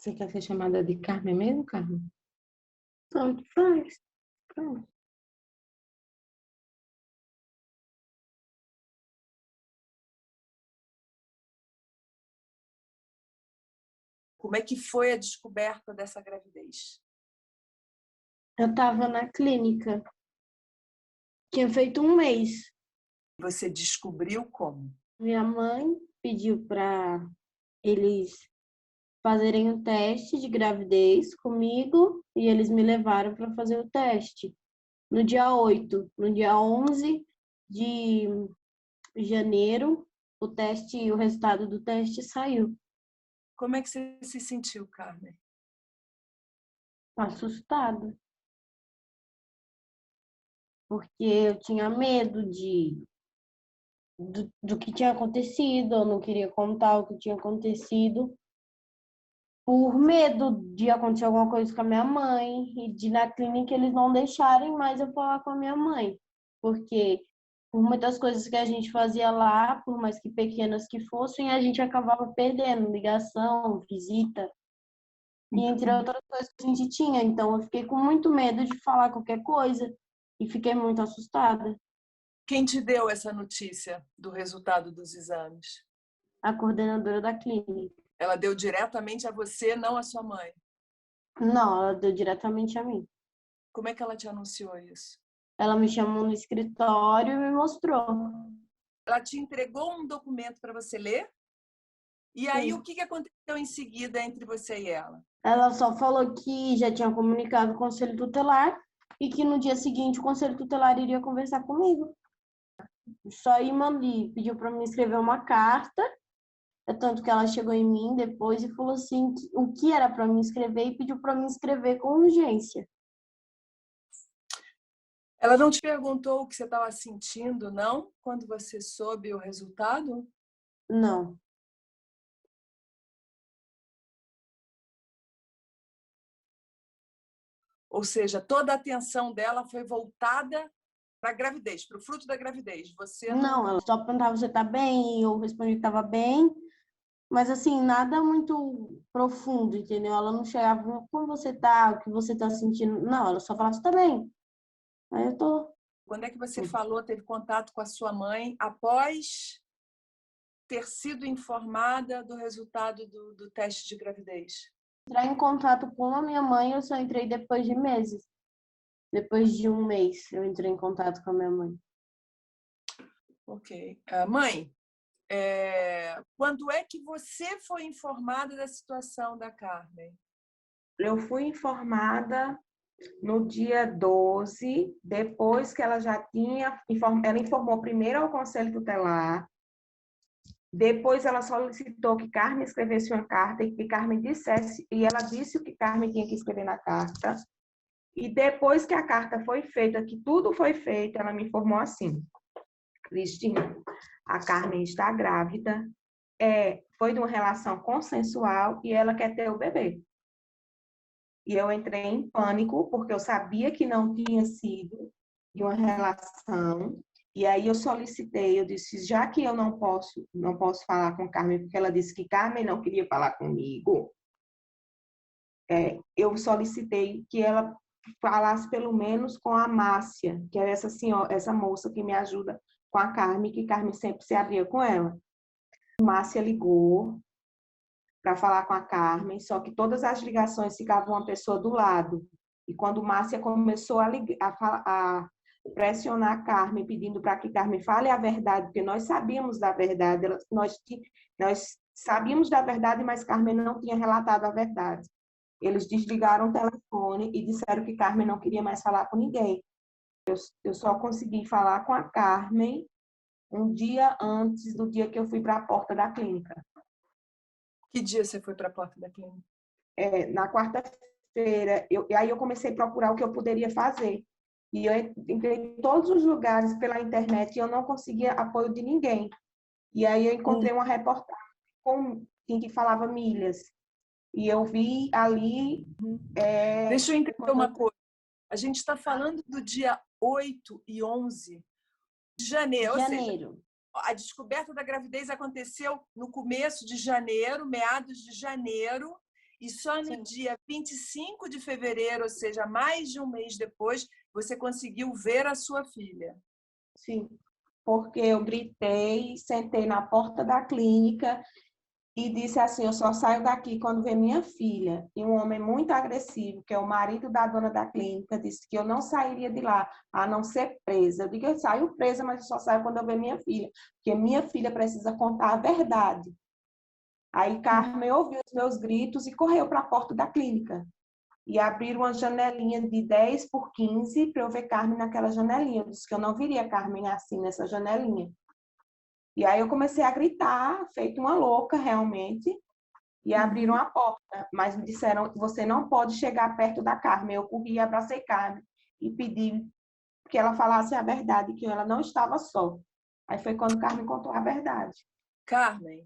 Você quer ser chamada de Carmen mesmo, Carmen? Tanto faz. Pronto. Como é que foi a descoberta dessa gravidez? Eu estava na clínica. Tinha feito um mês. Você descobriu como? Minha mãe pediu para eles fazerem o teste de gravidez comigo e eles me levaram para fazer o teste. No dia 8, no dia 11 de janeiro, o resultado do teste saiu. Como é que você se sentiu, Carmen? Assustada. Porque eu tinha medo do que tinha acontecido, eu não queria contar o que tinha acontecido, por medo de acontecer alguma coisa com a minha mãe e de na clínica eles não deixarem mais eu falar com a minha mãe, porque por muitas coisas que a gente fazia lá, por mais que pequenas que fossem, a gente acabava perdendo ligação, visita, e entre outras coisas que a gente tinha. Então eu fiquei com muito medo de falar qualquer coisa e fiquei muito assustada. Quem te deu essa notícia do resultado dos exames? A coordenadora da clínica. Ela deu diretamente a você, não a sua mãe? Não, ela deu diretamente a mim. Como é que ela te anunciou isso? Ela me chamou no escritório e me mostrou. Ela te entregou um documento para você ler? E aí, Sim. o que aconteceu em seguida entre você e ela? Ela só falou que já tinha comunicado com o Conselho Tutelar e que no dia seguinte o Conselho Tutelar iria conversar comigo. Só aí pediu para me escrever uma carta, tanto que ela chegou em mim depois e falou assim o que era para me escrever e pediu para me escrever com urgência. Ela não te perguntou o que você estava sentindo, não? Quando você soube o resultado? Não. Ou seja, toda a atenção dela foi voltada para a gravidez, para o fruto da gravidez. Você Não, ela só perguntava se você tá bem e eu respondi que estava bem. Mas, assim, nada muito profundo, entendeu? Ela não chegava, como você tá, o que você tá sentindo. Não, ela só falava, você tá bem. Aí eu tô. Quando é que você falou, teve contato com a sua mãe após ter sido informada do resultado do teste de gravidez? Entrar em contato com a minha mãe, eu só entrei depois de meses. Depois de um mês, eu entrei em contato com a minha mãe. Ok. Mãe, quando é que você foi informada da situação da Carmen? Eu fui informada no dia 12, depois que ela já tinha... Ela informou primeiro ao Conselho Tutelar, depois ela solicitou que Carmen escrevesse uma carta e que Carmen dissesse, e ela disse o que Carmen tinha que escrever na carta. E depois que a carta foi feita, que tudo foi feito, ela me informou assim: Cristina, a Carmen está grávida, foi de uma relação consensual e ela quer ter o bebê. E eu entrei em pânico, porque eu sabia que não tinha sido de uma relação. E aí eu solicitei, eu disse, já que eu não posso falar com Carmen, porque ela disse que Carmen não queria falar comigo, eu solicitei que ela falasse pelo menos com a Márcia, que é essa senhora, essa moça que me ajuda com a Carmen, que Carmen sempre se abria com ela. A Márcia ligou para falar com a Carmen, só que todas as ligações ficavam uma pessoa do lado. E quando Márcia começou a pressionar a Carmen, pedindo para que Carmen fale a verdade, porque nós sabíamos da verdade, nós sabíamos da verdade, mas Carmen não tinha relatado a verdade. Eles desligaram o telefone e disseram que Carmen não queria mais falar com ninguém. Eu só consegui falar com a Carmen um dia antes do dia que eu fui para a porta da clínica. Que dia você foi para a porta da clínica? Na quarta-feira, aí eu comecei a procurar o que eu poderia fazer. E eu entrei em todos os lugares pela internet e eu não conseguia apoio de ninguém. E aí eu encontrei uma reportagem que falava milhas. E eu vi ali... Deixa eu entender uma coisa. A gente está falando do dia 8 e 11 de janeiro. Ou seja, a descoberta da gravidez aconteceu no começo de janeiro, meados de janeiro, E só no Sim. dia 25 de fevereiro, ou seja, mais de um mês depois, você conseguiu ver a sua filha. Sim, porque eu gritei, sentei na porta da clínica e disse assim, eu só saio daqui quando ver minha filha. E um homem muito agressivo, que é o marido da dona da clínica, disse que eu não sairia de lá, a não ser presa. Eu digo, eu saio presa, mas eu só saio quando eu ver minha filha, porque minha filha precisa contar a verdade. Aí Carmen ouviu os meus gritos e correu para a porta da clínica. E abriram uma janelinha de 10 por 15 para eu ver Carmen naquela janelinha. Eu disse que eu não viria Carmen assim nessa janelinha. E aí eu comecei a gritar, feito uma louca realmente, e abriram a porta. Mas me disseram, você não pode chegar perto da Carmen. Eu corri, abracei Carmen e pedi que ela falasse a verdade, que ela não estava só. Aí foi quando Carmen contou a verdade. Carmen,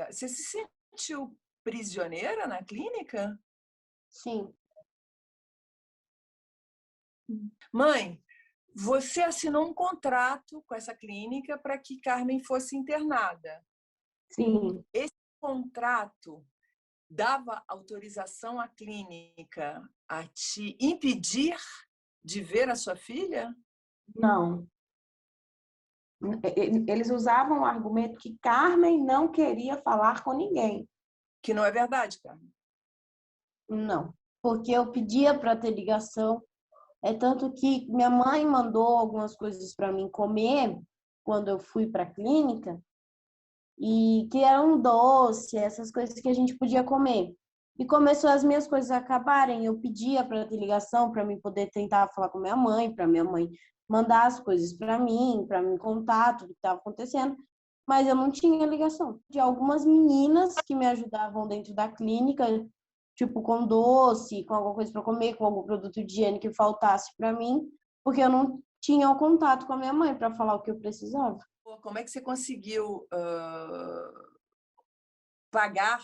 você se sentiu prisioneira na clínica? Sim. Mãe, você assinou um contrato com essa clínica para que Carmen fosse internada. Sim, Esse contrato dava autorização à clínica a te impedir de ver a sua filha? não. Eles usavam o argumento que Carmen não queria falar com ninguém. Que não é verdade, Carmen. Não. Porque eu pedia para ter ligação. É tanto que minha mãe mandou algumas coisas para mim comer quando eu fui para a clínica e que era um doce, essas coisas que a gente podia comer. E começou as minhas coisas a acabarem. Eu pedia para ter ligação para mim poder tentar falar com minha mãe, para minha mãe mandar as coisas para mim contar tudo que estava acontecendo, mas eu não tinha ligação. De algumas meninas que me ajudavam dentro da clínica, tipo com doce, com alguma coisa para comer, com algum produto de higiene que faltasse para mim, porque eu não tinha o contato com a minha mãe para falar o que eu precisava. Como é que você conseguiu pagar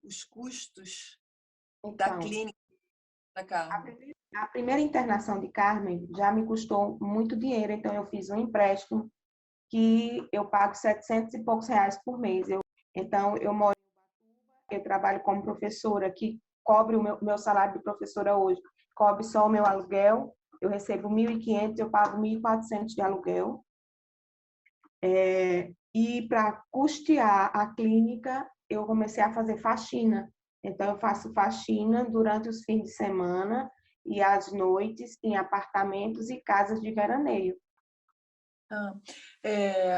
os custos da Então, clínica da Carmen? a primeira internação de Carmen já me custou muito dinheiro, então eu fiz um empréstimo que eu pago 700 e poucos reais por mês. Então, eu moro eu trabalho como professora, que cobre o meu salário de professora hoje, cobre só o meu aluguel, eu recebo 1.500, eu pago 1.400 de aluguel. E para custear a clínica, eu comecei a fazer faxina. Então, eu faço faxina durante os fins de semana e às noites em apartamentos e casas de veraneio.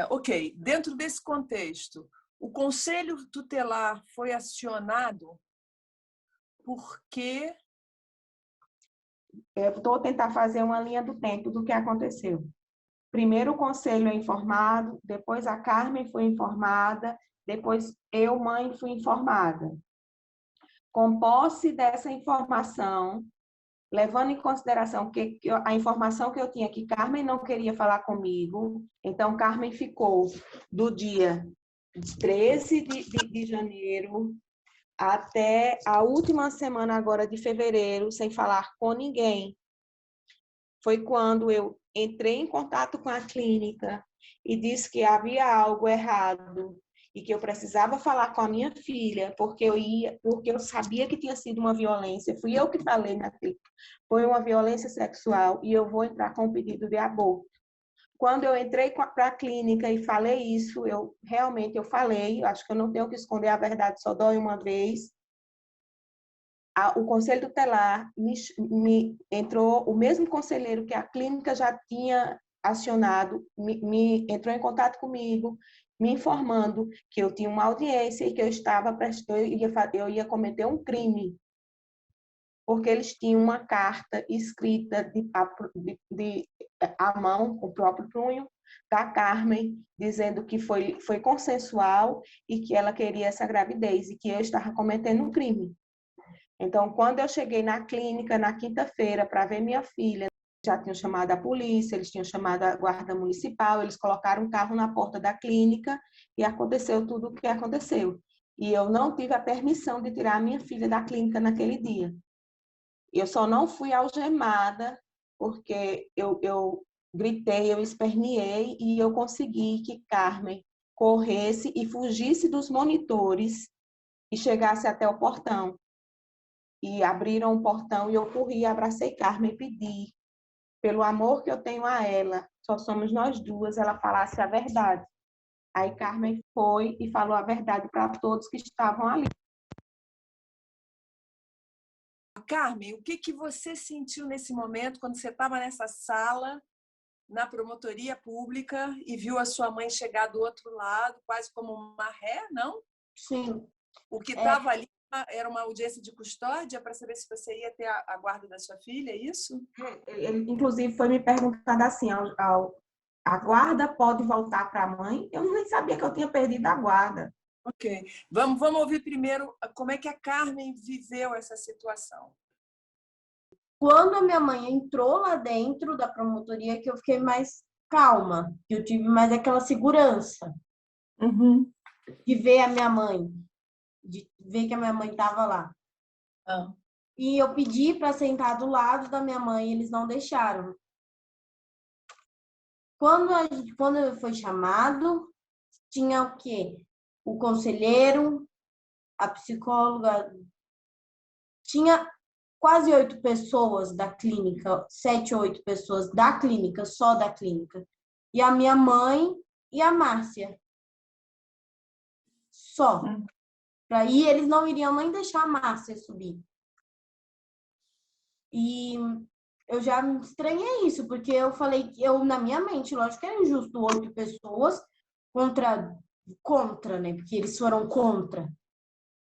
Ok, dentro desse contexto, o Conselho Tutelar foi acionado porque Eu vou tentar fazer uma linha do tempo do que aconteceu. Primeiro o conselho é informado, depois a Carmen foi informada, depois eu, mãe, fui informada. Com posse dessa informação, levando em consideração que a informação que eu tinha que Carmen não queria falar comigo, então Carmen ficou do dia 13 de janeiro até a última semana agora de fevereiro, sem falar com ninguém. Foi quando eu entrei em contato com a clínica e disse que havia algo errado e que eu precisava falar com a minha filha, porque eu sabia que tinha sido uma violência. Fui eu que falei na clínica. Foi uma violência sexual e eu vou entrar com um pedido de aborto. Quando eu entrei para a clínica e falei isso, eu falei, acho que eu não tenho que esconder a verdade, só dói uma vez. O Conselho Tutelar me entrou, o mesmo conselheiro que a clínica já tinha acionado, entrou em contato comigo, me informando que eu tinha uma audiência e que eu ia cometer um crime, porque eles tinham uma carta escrita à mão, com o próprio punho, da Carmen, dizendo que foi consensual e que ela queria essa gravidez e que eu estava cometendo um crime. Então, quando eu cheguei na clínica na quinta-feira para ver minha filha, já tinham chamado a polícia, eles tinham chamado a guarda municipal, eles colocaram um carro na porta da clínica e aconteceu tudo o que aconteceu. E eu não tive a permissão de tirar a minha filha da clínica naquele dia. Eu só não fui algemada porque eu gritei, eu esperneei e eu consegui que Carmen corresse e fugisse dos monitores e chegasse até o portão. e abriram o portão e eu corri, abracei Carmen e pedi, pelo amor que eu tenho a ela, só somos nós duas, ela falasse a verdade. Aí Carmen foi e falou a verdade para todos que estavam ali. Carmen, o que que você sentiu nesse momento, quando você estava nessa sala, na promotoria pública, e viu a sua mãe chegar do outro lado, quase como uma ré, não? Sim. O que estava ali era uma audiência de custódia para saber se você ia ter a guarda da sua filha, é isso? Ele, inclusive, foi me perguntado assim, a guarda pode voltar para a mãe? Eu nem sabia que eu tinha perdido a guarda. Ok. Vamos ouvir primeiro como é que a Carmen viveu essa situação. Quando a minha mãe entrou lá dentro da promotoria, que eu fiquei mais calma, que eu tive mais aquela segurança Uhum. de ver a minha mãe, de ver que a minha mãe estava lá. Ah. E eu pedi para sentar do lado da minha mãe, eles não deixaram. Quando foi chamado, tinha o quê? O conselheiro, a psicóloga, tinha quase 8 pessoas da clínica, 7 ou 8 pessoas da clínica, só da clínica. E a minha mãe e a Márcia. Só. Aí eles não iriam nem deixar a Márcia subir. E eu já estranhei isso, porque eu falei que eu, na minha mente, lógico que era injusto 8 pessoas contra, né? Porque eles foram contra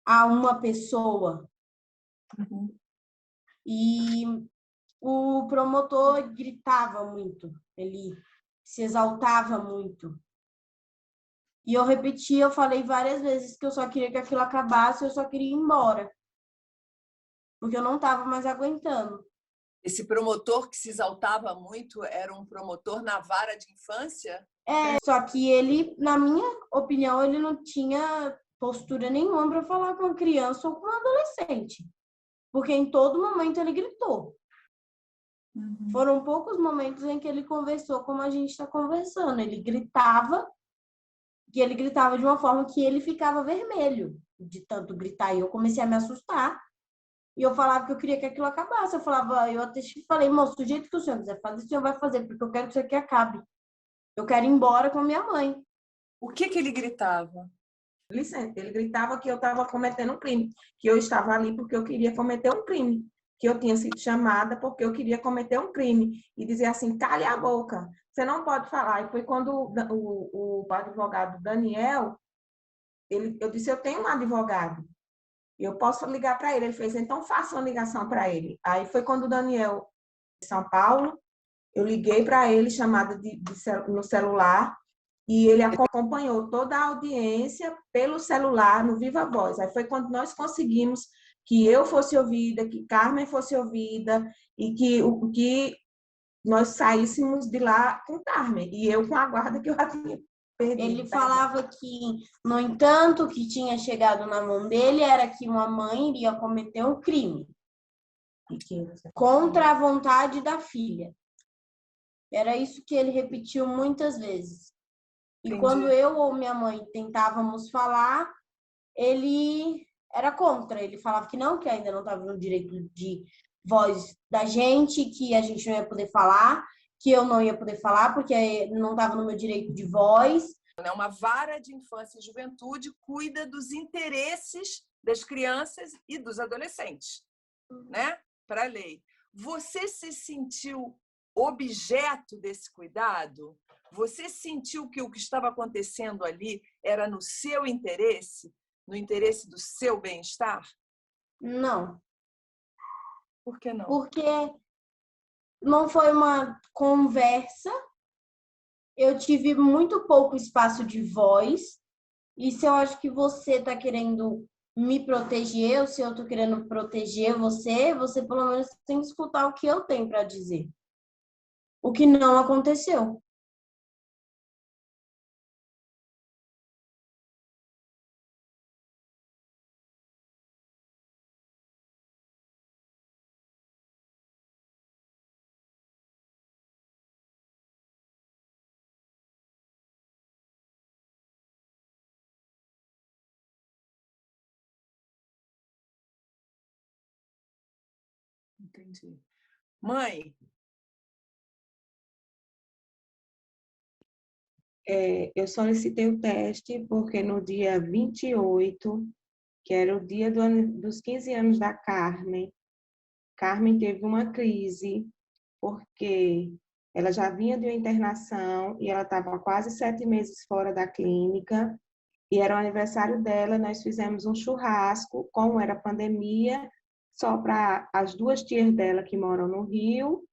a uma pessoa. Uhum. E o promotor gritava muito, ele se exaltava muito. E eu repeti, eu falei várias vezes que eu só queria que aquilo acabasse, eu só queria ir embora. Porque eu não estava mais aguentando. Esse promotor que se exaltava muito era um promotor na vara de infância? Só que ele, na minha opinião, ele não tinha postura nenhuma para falar com uma criança ou com um adolescente. Porque em todo momento ele gritou. Uhum. Foram poucos momentos em que ele conversou como a gente está conversando. Ele gritava, e ele gritava de uma forma que ele ficava vermelho de tanto gritar. E eu comecei a me assustar. E eu falava que eu queria que aquilo acabasse. Eu até falei, moço, do jeito que o senhor quiser fazer, o senhor vai fazer, porque eu quero que isso aqui acabe. Eu quero ir embora com a minha mãe. O que que ele gritava? Licença, ele gritava que eu estava cometendo um crime, que eu estava ali porque eu queria cometer um crime, que eu tinha sido chamada porque eu queria cometer um crime, e dizer assim, cale a boca, você não pode falar. E foi quando o advogado Daniel, eu disse, eu tenho um advogado, eu posso ligar para ele. Ele fez, então faça uma ligação para ele. Aí foi quando o Daniel, de São Paulo, eu liguei para ele, chamada no celular, e ele acompanhou toda a audiência pelo celular, no Viva Voz. Aí foi quando nós conseguimos que eu fosse ouvida, que Carmen fosse ouvida, e que nós saíssemos de lá com Carmen, e eu com a guarda que eu já tinha perdido. Ele falava que, no entanto, o que tinha chegado na mão dele era que uma mãe iria cometer um crime contra a vontade da filha. Era isso que ele repetiu muitas vezes. E Entendi. quando eu ou minha mãe tentávamos falar, ele era contra. Ele falava que não, que ainda não estava no direito de voz da gente, que a gente não ia poder falar, que eu não ia poder falar porque não estava no meu direito de voz. Uma vara de infância e juventude cuida dos interesses das crianças e dos adolescentes, né? Para a lei. Você se sentiu objeto desse cuidado? Você sentiu que o que estava acontecendo ali era no seu interesse, no interesse do seu bem-estar? Não. Por que não? Porque não foi uma conversa, eu tive muito pouco espaço de voz, e se eu acho que você está querendo me proteger, ou se eu estou querendo proteger você, você pelo menos tem que escutar o que eu tenho para dizer. O que não aconteceu. Entendi. Mãe, Eu solicitei o teste porque no dia 28, que era o dia dos 15 anos da Carmen, Carmen teve uma crise, porque ela já vinha de uma internação e ela estava quase 7 meses fora da clínica, e era o aniversário dela, nós fizemos um churrasco, como era pandemia, só para as duas tias dela que moram no Rio,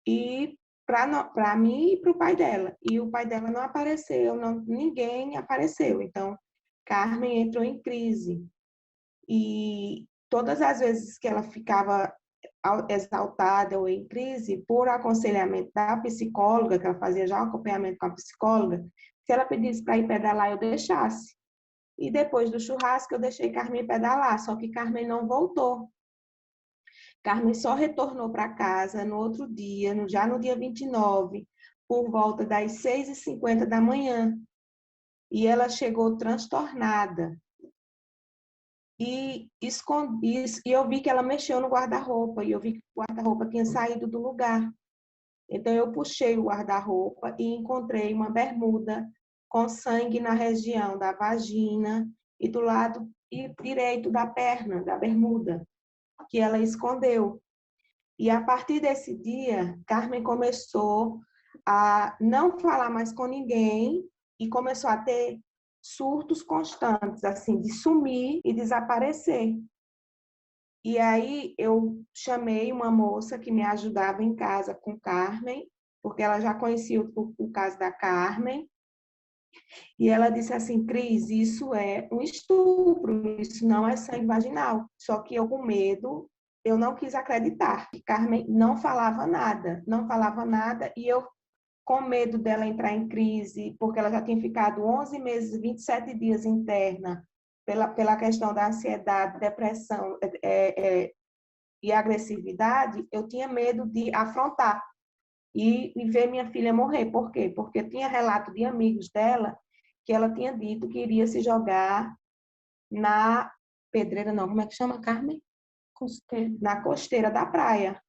e para mim e para o pai dela. E o pai dela não apareceu, ninguém apareceu. Então, Carmen entrou em crise. E todas as vezes que ela ficava exaltada ou em crise, por aconselhamento da psicóloga, que ela fazia já um acompanhamento com a psicóloga, se ela pedisse para ir pedalar, eu deixasse. E depois do churrasco, eu deixei Carmen pedalar, só que Carmen não voltou. Carmen só retornou para casa no outro dia, já no dia 29, por volta das 6h50 da manhã. E ela chegou transtornada. E eu vi que ela mexeu no guarda-roupa, e eu vi que o guarda-roupa tinha saído do lugar. Então, eu puxei o guarda-roupa e encontrei uma bermuda com sangue na região da vagina e do lado direito da perna, da bermuda, que ela escondeu. E a partir desse dia, Carmen começou a não falar mais com ninguém e começou a ter surtos constantes, assim, de sumir e desaparecer. E aí eu chamei uma moça que me ajudava em casa com Carmen, porque ela já conhecia o caso da Carmen, e ela disse assim: Cris, isso é um estupro, isso não é sangue vaginal. Só que eu, com medo, eu não quis acreditar. Carmen não falava nada, não falava nada, e eu, com medo dela entrar em crise, porque ela já tinha ficado 11 meses e 27 dias interna, pela questão da ansiedade, depressão e agressividade, eu tinha medo de afrontar e ver minha filha morrer. Por quê? Porque tinha relato de amigos dela que ela tinha dito que iria se jogar na pedreira, não, como é que chama, Carmen? Costeiro. Na costeira da praia.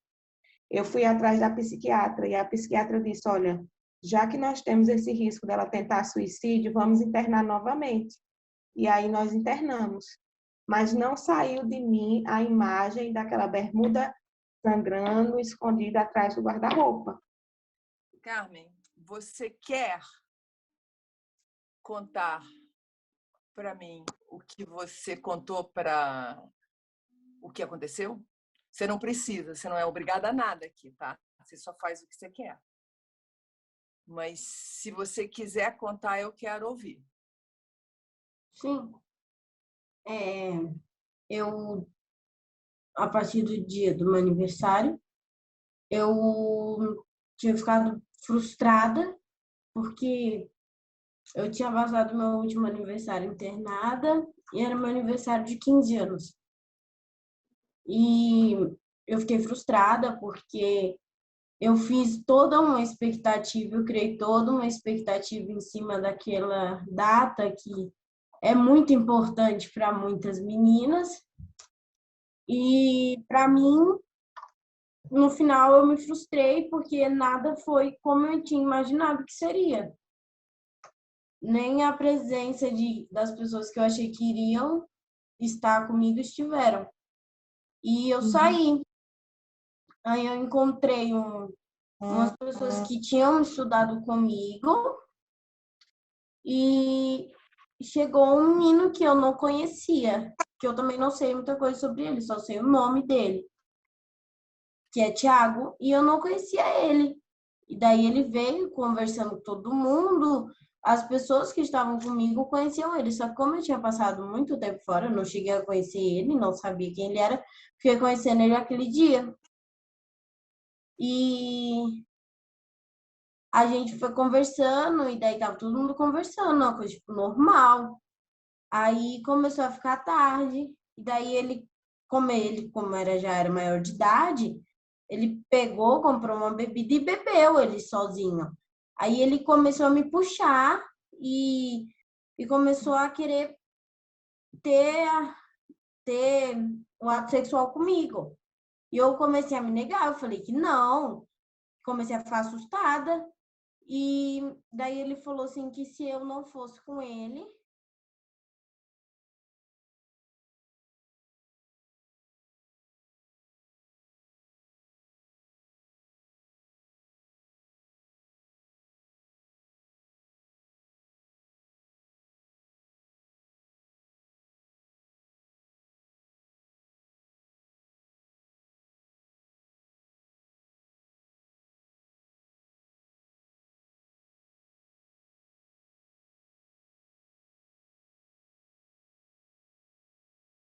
Eu fui atrás da psiquiatra e a psiquiatra disse: olha, já que nós temos esse risco dela tentar suicídio, vamos internar novamente. E aí nós internamos. Mas não saiu de mim a imagem daquela bermuda sangrando, escondida atrás do guarda-roupa. Carmen, você quer contar para mim o que você contou para o que aconteceu? Você não precisa, você não é obrigada a nada aqui, tá? Você só faz o que você quer. Mas se você quiser contar, eu quero ouvir. Sim. Eu, a partir do dia do meu aniversário, eu tinha ficado frustrada porque eu tinha passado meu último aniversário internada e era meu aniversário de 15 anos. E eu fiquei frustrada porque eu fiz toda uma expectativa, eu criei toda uma expectativa em cima daquela data que é muito importante para muitas meninas. E para mim, no final, eu me frustrei porque nada foi como eu tinha imaginado que seria. Nem a presença das pessoas que eu achei que iriam estar comigo estiveram. E eu saí. Aí eu encontrei umas pessoas que tinham estudado comigo e chegou um menino que eu não conhecia, que eu também não sei muita coisa sobre ele, só sei o nome dele, que é Thiago, e eu não conhecia ele. E daí ele veio conversando com todo mundo, as pessoas que estavam comigo conheciam ele, só que como eu tinha passado muito tempo fora, eu não cheguei a conhecer ele, não sabia quem ele era, fiquei conhecendo ele aquele dia. E a gente foi conversando, e daí tava todo mundo conversando, uma coisa tipo normal. Aí começou a ficar tarde, e daí como já era maior de idade, ele pegou, comprou uma bebida e bebeu ele sozinho. Aí ele começou a me puxar e começou a querer ter o ato sexual comigo. E eu comecei a me negar, eu falei que não. Comecei a ficar assustada. E daí ele falou assim que se eu não fosse com ele,